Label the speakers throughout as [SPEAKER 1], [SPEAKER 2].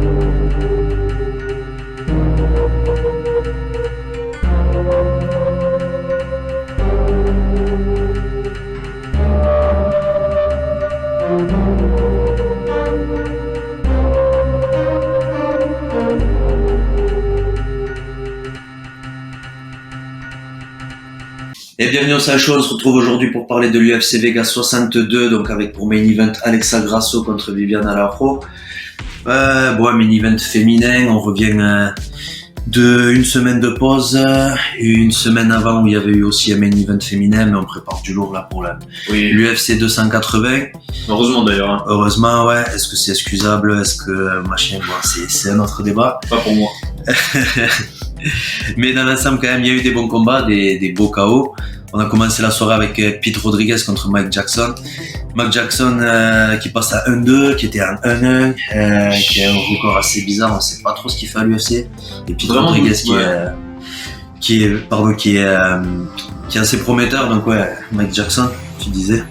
[SPEAKER 1] Et bienvenue au Sale Show, on se retrouve aujourd'hui pour parler de l'UFC Vegas 62, donc avec pour main event Alexa Grasso contre Viviane Araújo. Main event féminin, on revient de une semaine de pause, une semaine avant où il y avait eu aussi un main event féminin, mais on prépare du lourd là pour l'UFC 280.
[SPEAKER 2] Heureusement d'ailleurs. Hein.
[SPEAKER 1] Heureusement, ouais. Est-ce que c'est excusable? Est-ce que machin? Bon, c'est un autre débat.
[SPEAKER 2] Pas pour moi.
[SPEAKER 1] Mais dans l'ensemble, quand même, il y a eu des bons combats, des beaux KO. On a commencé la soirée avec Pete Rodriguez contre Mike Jackson. Mike Jackson qui passe à 1-2, qui était à 1-1, qui a un record assez bizarre, on sait pas trop ce qu'il fait à l'UFC. Et Pete Rodriguez qui est assez prometteur, donc ouais, Mike Jackson, tu disais.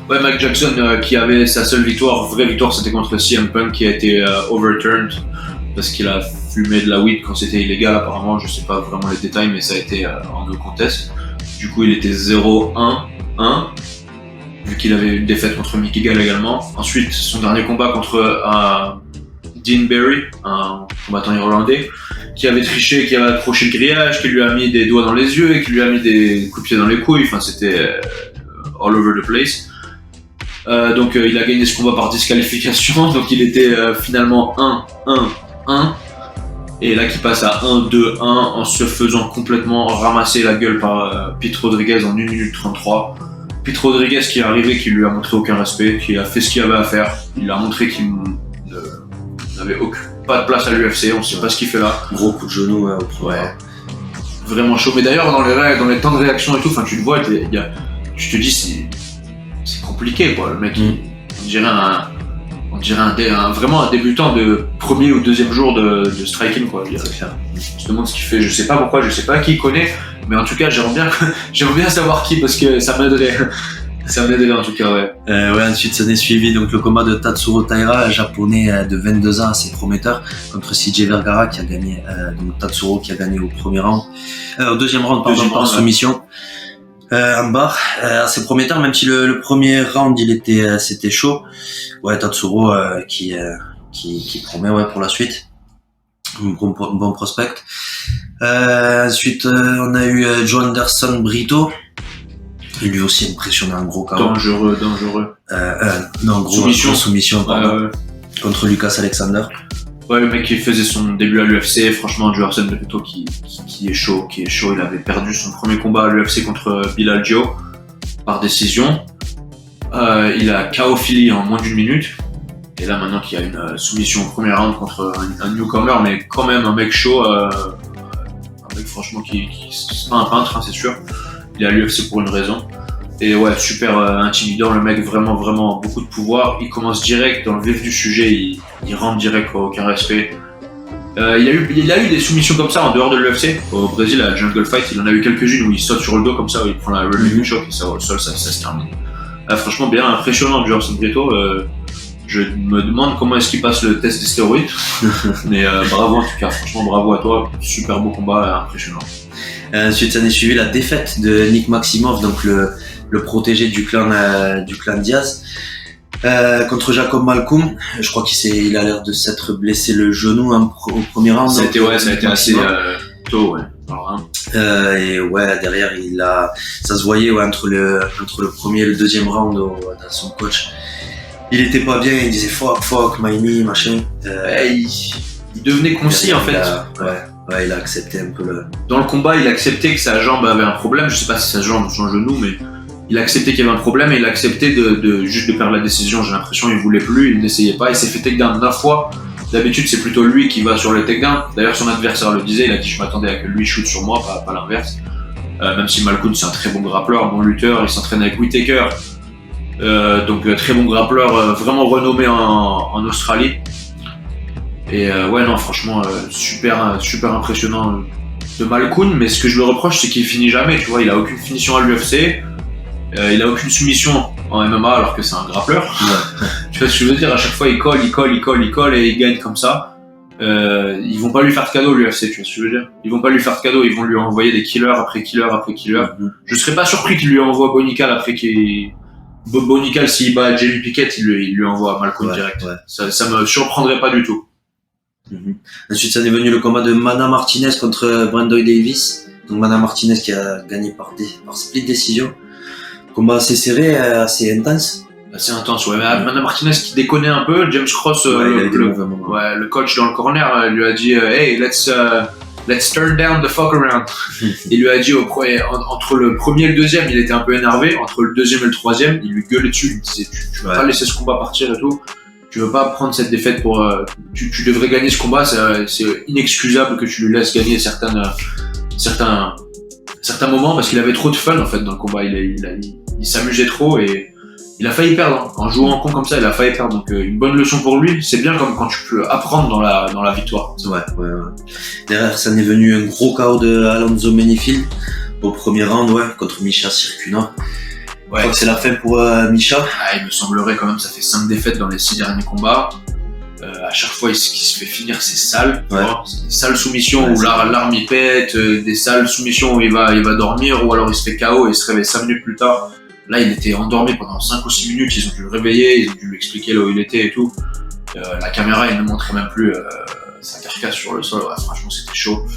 [SPEAKER 2] Ouais, Mike Jackson qui avait sa seule vraie victoire, c'était contre CM Punk qui a été overturned parce qu'il a fumé de la weed quand c'était illégal apparemment, je sais pas vraiment les détails, mais ça a été en no contest. Du coup, il était 0-1, vu qu'il avait une défaite contre Mickey Gall également. Ensuite, son dernier combat contre Dean Barry, un combattant irlandais, qui avait triché, qui avait accroché le grillage, qui lui a mis des doigts dans les yeux et qui lui a mis des coups de pied dans les couilles. Enfin, c'était all over the place. Donc, il a gagné ce combat par disqualification. Donc, il était finalement 1-1-1. Et là qui passe à 1-2-1 en se faisant complètement ramasser la gueule par Pete Rodriguez en 1 minute 33. Pete Rodriguez qui est arrivé, qui lui a montré aucun respect, qui a fait ce qu'il avait à faire. Il a montré qu'il n'avait pas de place à l'UFC, on sait pas ce qu'il fait là.
[SPEAKER 1] Gros coup de genou au premier.
[SPEAKER 2] Ouais. Vraiment chaud. Mais d'ailleurs dans les temps de réaction et tout, tu le vois, tu te dis c'est compliqué quoi. Le mec on dirait vraiment un débutant de premier ou deuxième jour de striking quoi. Je me demande ce qu'il fait, je sais pas pourquoi, je sais pas qui il connaît, mais en tout cas j'aimerais bien savoir qui parce que ça m'aiderait en tout cas ouais.
[SPEAKER 1] Ensuite ça n'est suivi donc le combat de Tatsuro Taira, japonais de 22 ans assez prometteur, contre CJ Vergara qui a gagné, donc Tatsuro qui a gagné au premier round, au deuxième round par soumission. En barre, assez prometteur, même si le premier round c'était chaud. Ouais, Tatsuro qui promet pour la suite. Bon prospect. Ensuite on a eu Joe Anderson Brito. Et lui aussi impressionnant, un gros KO.
[SPEAKER 2] Dangereux.
[SPEAKER 1] Soumission contre Lucas Alexander.
[SPEAKER 2] Ouais, le mec qui faisait son début à l'UFC, franchement, Joe Anderson Brito qui est chaud, il avait perdu son premier combat à l'UFC contre Bilal Joe par décision. Il a KO Philly en moins d'1 minute. Et là, maintenant qu'il y a une soumission au premier round contre un newcomer, mais quand même un mec chaud, un mec franchement c'est pas un peintre, c'est sûr. Il est à l'UFC pour une raison. Et ouais, super intimidant, le mec, vraiment beaucoup de pouvoir. Il commence direct dans le vif du sujet, il rentre direct, quoi, aucun respect. Il a eu des soumissions comme ça en dehors de l'UFC. Au Brésil, à Jungle Fight, il en a eu quelques-unes où il saute sur le dos comme ça, où il prend la running choke et ça au sol, ça se termine. Franchement, bien impressionnant, Joe Anderson Brito. Je me demande comment est-ce qu'il passe le test des stéroïdes. Mais bravo en tout cas, franchement, bravo à toi. Super beau combat, impressionnant.
[SPEAKER 1] Ensuite, ça n'est suivi la défaite de Nick Maximov, donc le protégé du clan Diaz, contre Jacob Malkoum. Je crois qu'il a l'air de s'être blessé le genou au premier round.
[SPEAKER 2] Ça a été assez tôt, ouais. Alors,
[SPEAKER 1] et ouais, derrière ça se voyait entre le premier et le deuxième round dans son coach. Il était pas bien, il disait fuck, my knee, machin.
[SPEAKER 2] Il devenait concis en fait.
[SPEAKER 1] Ouais, il a accepté un peu
[SPEAKER 2] Dans le combat, il a accepté que sa jambe avait un problème. Je sais pas si sa jambe ou son genou, mais il a accepté qu'il y avait un problème et il a accepté juste de perdre la décision. J'ai l'impression qu'il voulait plus, il n'essayait pas. Il s'est fait takedown 9 fois. D'habitude, c'est plutôt lui qui va sur le takedown. D'ailleurs, son adversaire le disait, il a dit je m'attendais à que lui shoot sur moi, pas l'inverse. Même si Malkoun c'est un très bon grappleur, bon lutteur, il s'entraîne avec Whittaker. Donc très bon grappleur, vraiment renommé en Australie. Et franchement, super impressionnant de Malkoun, mais ce que je lui reproche, c'est qu'il finit jamais, tu vois, il a aucune finition à l'UFC, il a aucune soumission en MMA alors que c'est un grappleur. Ouais. Tu vois ce que je veux dire, à chaque fois il colle et il gagne comme ça. ils vont pas lui faire de cadeau l'UFC, tu vois ce que je veux dire. Ils vont pas lui faire de cadeau, ils vont lui envoyer des killers après killers après killers. Je serais pas surpris qu'il lui envoie Bonical après Bonical, s'il bat Jamie Pickett, il lui envoie Malcolm direct. Ouais. Ça me surprendrait pas du tout.
[SPEAKER 1] Ensuite, ça est devenu le combat de Mana Martinez contre Brandon Davis. Donc Mana Martinez qui a gagné par split décision. Combat assez serré, assez intense.
[SPEAKER 2] Assez intense, ouais. Mana Martinez qui déconnait un peu. James Cross, le coach dans le corner, lui a dit hey, let's turn down the fuck around. Il lui a dit entre le premier et le deuxième, il était un peu énervé. Entre le deuxième et le troisième, il lui gueulait dessus. Il disait tu vas pas laisser ce combat partir et tout. Tu veux pas prendre cette défaite pour. Tu devrais gagner ce combat. C'est inexcusable que tu lui laisses gagner certains moments parce qu'il avait trop de fun en fait dans le combat. Il s'amusait trop et il a failli perdre. En jouant en con comme ça, il a failli perdre. Donc une bonne leçon pour lui. C'est bien comme quand tu peux apprendre dans la victoire.
[SPEAKER 1] Ouais. Derrière, ça n'est venu un gros KO de Alonzo Menifield au premier round, contre Misha Cirkunov. Je crois que c'est la fin pour Misha.
[SPEAKER 2] Il me semblerait quand même, ça fait 5 défaites dans les 6 derniers combats. À chaque fois, ce qui se fait finir, c'est sale. C'est des sales soumissions où l'arme il pète, des sales soumissions où il va dormir, ou alors il se fait KO et il se réveille 5 minutes plus tard. Là, il était endormi pendant 5 ou 6 minutes, ils ont dû le réveiller, ils ont dû lui expliquer là où il était et tout. La caméra, il ne montrait même plus sa carcasse sur le sol. Franchement, c'était chaud.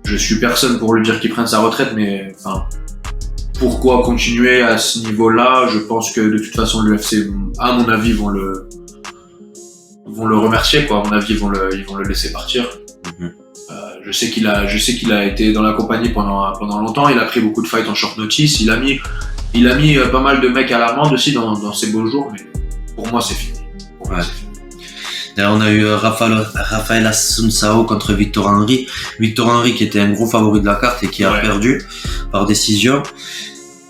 [SPEAKER 2] Je suis personne pour lui dire qu'il prenne sa retraite, mais enfin, pourquoi continuer à ce niveau-là? Je pense que de toute façon, l'UFC, à mon avis, vont le remercier, quoi. À mon avis, ils vont le laisser partir. Je sais qu'il a été dans la compagnie pendant longtemps. Il a pris beaucoup de fights en short notice. Il a mis pas mal de mecs à l'amende aussi dans ses beaux jours, mais pour moi, c'est fini.
[SPEAKER 1] D'ailleurs, on a eu Rafael Assunção contre Victor Henry. Victor Henry qui était un gros favori de la carte et qui a perdu par décision.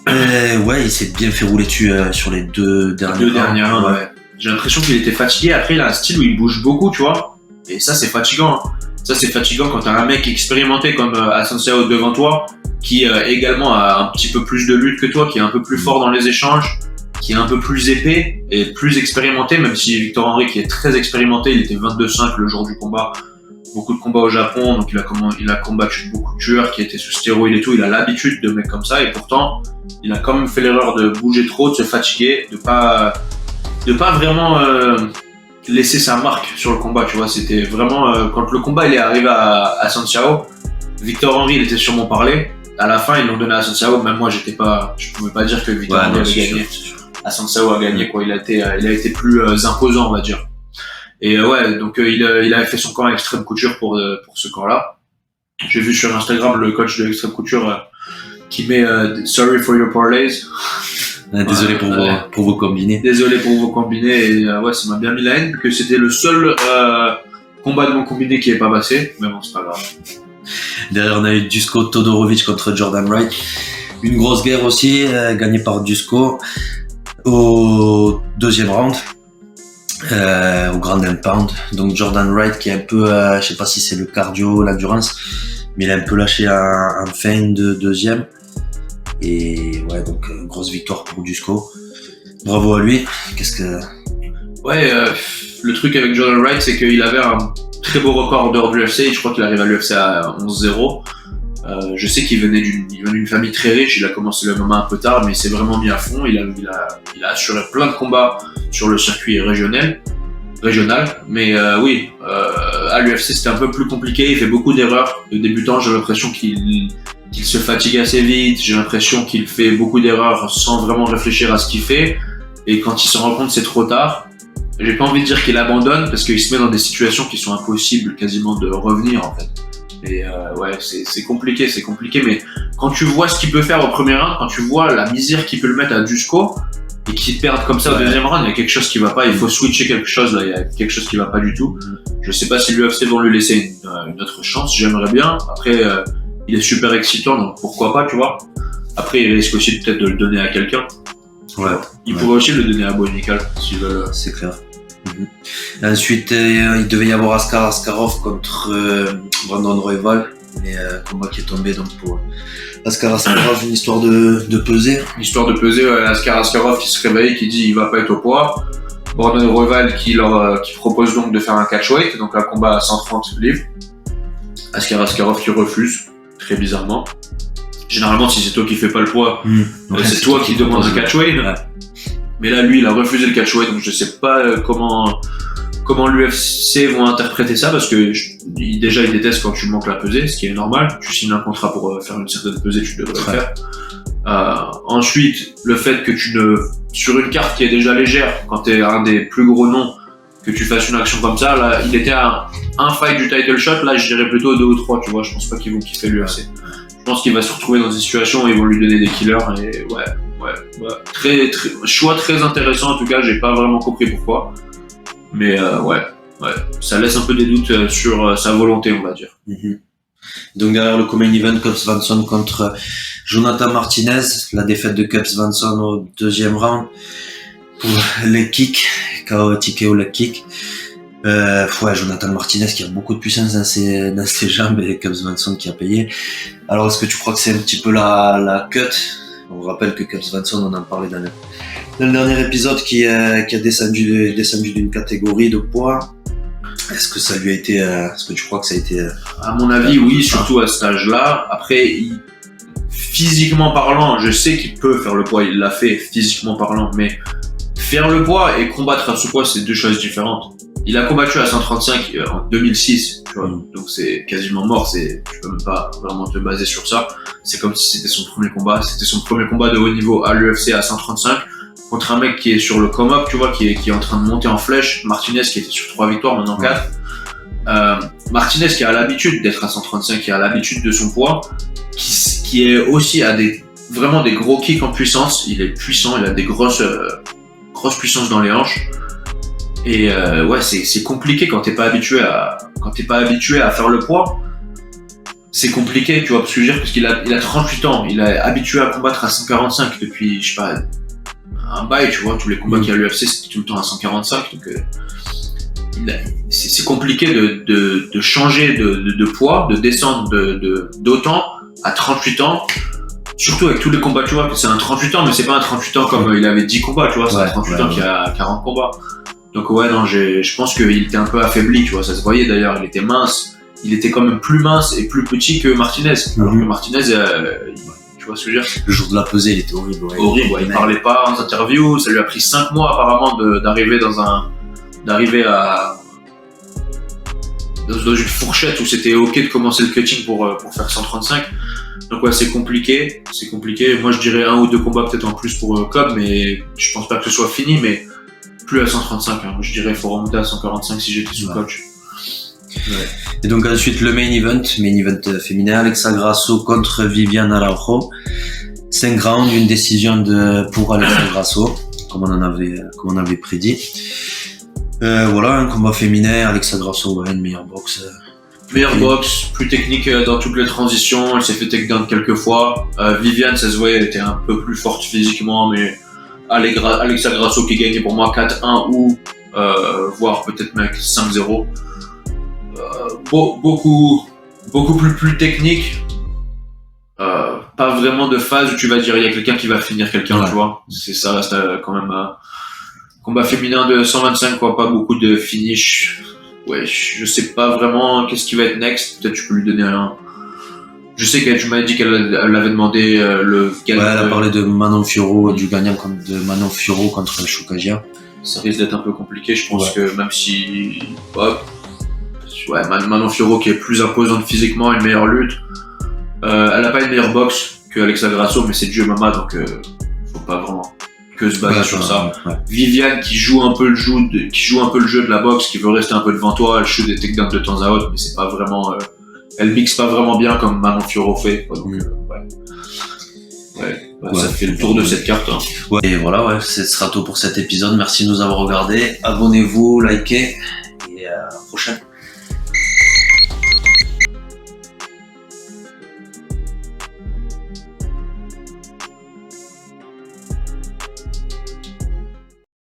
[SPEAKER 1] Il s'est bien fait rouler dessus sur les deux dernières.
[SPEAKER 2] J'ai l'impression qu'il était fatigué. Après, il a un style où il bouge beaucoup, tu vois. Et ça, c'est fatigant. Ça, c'est fatigant quand t'as un mec expérimenté comme Assunção devant toi, qui également a un petit peu plus de lutte que toi, qui est un peu plus fort dans les échanges, qui est un peu plus épais et plus expérimenté, même si Victor Henry, qui est très expérimenté, il était 22-5 le jour du combat. Beaucoup de combats au Japon, donc il a combattu beaucoup de tueurs qui étaient sous stéroïdes et tout. Il a l'habitude de mecs comme ça, et pourtant, il a quand même fait l'erreur de bouger trop, de se fatiguer, de pas vraiment laisser sa marque sur le combat, tu vois. C'était vraiment quand le combat il est arrivé à Assunção, Victor Henry il était sur mon parler. À la fin ils l'ont donné à Assunção, même moi je pouvais pas dire que Victor Henry avait gagné. Assunção a gagné, quoi. Il a été plus imposant, on va dire. Et donc il avait fait son camp à Extreme Couture pour ce camp-là. J'ai vu sur Instagram le coach de Extreme Couture qui met sorry for your parlays.
[SPEAKER 1] Désolé pour vos combinés.
[SPEAKER 2] Désolé pour vos combinés, et ça m'a bien mis la haine, que c'était le seul combat de mon combiné qui est pas passé, mais bon, c'est pas grave.
[SPEAKER 1] Derrière, on a eu Dusko Todorovic contre Jordan Wright. Une grosse guerre aussi, gagnée par Dusko au deuxième round, au Grand Impound. Donc Jordan Wright qui est un peu, je sais pas si c'est le cardio, l'endurance, mais il a un peu lâché en fin de deuxième. Et donc grosse victoire pour Dusko. Bravo à lui.
[SPEAKER 2] Le truc avec Jordan Wright, c'est qu'il avait un très beau record dehors de l'UFC. Je crois qu'il arrive à l'UFC à 11-0. Je sais qu'il venait d'une famille très riche. Il a commencé le MMA un peu tard, mais il s'est vraiment mis à fond. Il a assuré plein de combats sur le circuit régional. Mais à l'UFC c'était un peu plus compliqué. Il fait beaucoup d'erreurs. De débutant, j'ai l'impression qu'il se fatigue assez vite, j'ai l'impression qu'il fait beaucoup d'erreurs sans vraiment réfléchir à ce qu'il fait, et quand il se rend compte c'est trop tard. J'ai pas envie de dire qu'il abandonne, parce qu'il se met dans des situations qui sont impossibles quasiment de revenir en fait. Et c'est compliqué, mais quand tu vois ce qu'il peut faire au premier round, quand tu vois la misère qu'il peut le mettre à Dusko, et qu'il perd comme ça au deuxième round, il y a quelque chose qui va pas, il faut switcher quelque chose là, il y a quelque chose qui va pas du tout. Je sais pas si l'UFC vont lui laisser une autre chance, j'aimerais bien. Après, il est super excitant, donc pourquoi pas, tu vois. Après, il risque aussi peut-être de le donner à quelqu'un. Il pourrait aussi le donner à Bonical, s'ils veulent.
[SPEAKER 1] C'est clair. Ensuite, il devait y avoir Askar Askarov contre Brandon Royval, mais combat qui est tombé donc pour Askar Askarov, une histoire de peser.
[SPEAKER 2] Askar Askarov qui se réveille, qui dit il va pas être au poids. Brandon Royval qui propose donc de faire un catchweight, donc un combat à 130 livres. Askar Askarov qui refuse, très bizarrement. Généralement, si c'est toi qui fais pas le poids, c'est toi qui demandes un catchweight. Ouais. Mais là, lui, il a refusé le catchweight, donc je sais pas comment l'UFC vont interpréter ça, parce que déjà, ils détestent quand tu manques la pesée, ce qui est normal. Tu signes un contrat pour faire une certaine pesée, tu devrais le faire. Ensuite, le fait que sur une carte qui est déjà légère, quand t'es un des plus gros noms, que tu fasses une action comme ça, là, il était à un fight du title shot, là, je dirais plutôt 2 ou 3, tu vois, je pense pas qu'ils vont kiffer l'UFC. Je pense qu'il va se retrouver dans des situations où ils vont lui donner des killers, et ouais. Choix très intéressant, en tout cas, j'ai pas vraiment compris pourquoi. Mais ouais, ça laisse un peu des doutes sur sa volonté, on va dire.
[SPEAKER 1] Donc derrière le co-main event, Cub Swanson contre Jonathan Martinez, la défaite de Cub Swanson au 2e round pour les kicks, KO TKO leg kick. Jonathan Martinez qui a beaucoup de puissance dans ses jambes, et Cub Swanson qui a payé. Alors est-ce que tu crois que c'est un petit peu la cut? On rappelle que Cub Swanson, on en parlait dans le dernier épisode, qui a descendu d'une catégorie de poids. Est-ce que ça lui a été, est-ce que tu crois que ça a été...
[SPEAKER 2] À mon avis, oui, surtout à cet âge-là. Après, physiquement parlant, je sais qu'il peut faire le poids, il l'a fait physiquement parlant, mais faire le poids et combattre à ce poids, c'est 2 choses différentes. Il a combattu à 135 en 2006, tu vois, donc c'est quasiment mort, tu peux même pas vraiment te baser sur ça. C'est comme si c'était son premier combat de haut niveau à l'UFC à 135, contre un mec qui est sur le come-up, tu vois, qui est en train de monter en flèche. Martinez qui était sur 3 victoires, maintenant 4. Martinez qui a l'habitude d'être à 135, qui a l'habitude de son poids, qui est aussi à vraiment des gros kicks en puissance. Il est puissant, il a des grosses puissances dans les hanches. Et c'est compliqué quand t'es pas habitué à faire le poids. C'est compliqué, tu vois, parce qu'il a 38 ans, il est habitué à combattre à 145 depuis, je sais pas, un bail, tu vois, tous les combats qu'il y a à l'UFC, c'était tout le temps à 145, donc c'est compliqué de changer de poids, de descendre d'autant à 38 ans, surtout avec tous les combats, tu vois, que c'est un 38 ans, mais c'est pas un 38 ans comme il avait 10 combats, tu vois, c'est un 38 ans qui a 40 combats. Donc ouais, non, je pense qu'il était un peu affaibli, tu vois, ça se voyait d'ailleurs, il était mince, il était quand même plus mince et plus petit que Martinez, alors que Martinez, tu vois ce que je veux dire.
[SPEAKER 1] Le jour de la pesée, il était horrible.
[SPEAKER 2] Horrible, il parlait pas en interview, ça lui a pris 5 mois apparemment d'arriver dans une fourchette où c'était ok de commencer le cutting pour faire 135. Donc ouais, c'est compliqué. Moi je dirais 1 ou 2 combats peut-être en plus pour Cobb, mais je pense pas que ce soit fini, mais plus à 135, hein. Je dirais qu'il faut remonter à 145 si j'étais sous coach.
[SPEAKER 1] Ouais. Et donc ensuite le main event féminin, Alexa Grasso contre Viviane Araujo. 5 rounds, une décision pour Alexa Grasso, comme on avait prédit. Voilà, un combat féminin, Alexa Grasso, une meilleure boxe.
[SPEAKER 2] Meilleure boxe, plus technique dans toutes les transitions, elle s'est fait takedown quelques fois. Viviane, ça se voyait, elle était un peu plus forte physiquement, mais Alexa Grasso qui gagnait pour moi 4-1 ou voire peut-être même 5-0. Beaucoup plus technique. Pas vraiment de phase où tu vas dire il y a quelqu'un qui va finir quelqu'un, tu vois. Ça reste quand même un combat féminin de 125, quoi, pas beaucoup de finish. Ouais, je sais pas vraiment qu'est-ce qui va être next. Peut-être tu peux lui donner un. Je sais que tu m'avais dit qu'elle avait demandé le gagnant.
[SPEAKER 1] Ouais, elle a parlé de Manon Fiorot, du gagnant de Manon Fiorot contre Choukagia.
[SPEAKER 2] Ça risque d'être un peu compliqué, je pense que même si. Manon Fiorot qui est plus imposante physiquement, une meilleure lutte. Elle n'a pas une meilleure boxe que Alexa Grasso, mais c'est du MMA, donc faut pas vraiment que se baser sur ça. Ouais. Viviane qui joue un peu le jeu de la boxe, qui veut rester un peu devant toi, elle shoot des takedowns de temps à autre, mais c'est pas vraiment, elle mixe pas vraiment bien comme Manon Fiorot fait, quoi, donc ça fait le tour de cette carte. Hein.
[SPEAKER 1] Ouais, et voilà, ce sera tout pour cet épisode. Merci de nous avoir regardés. Abonnez-vous, likez et à la prochaine.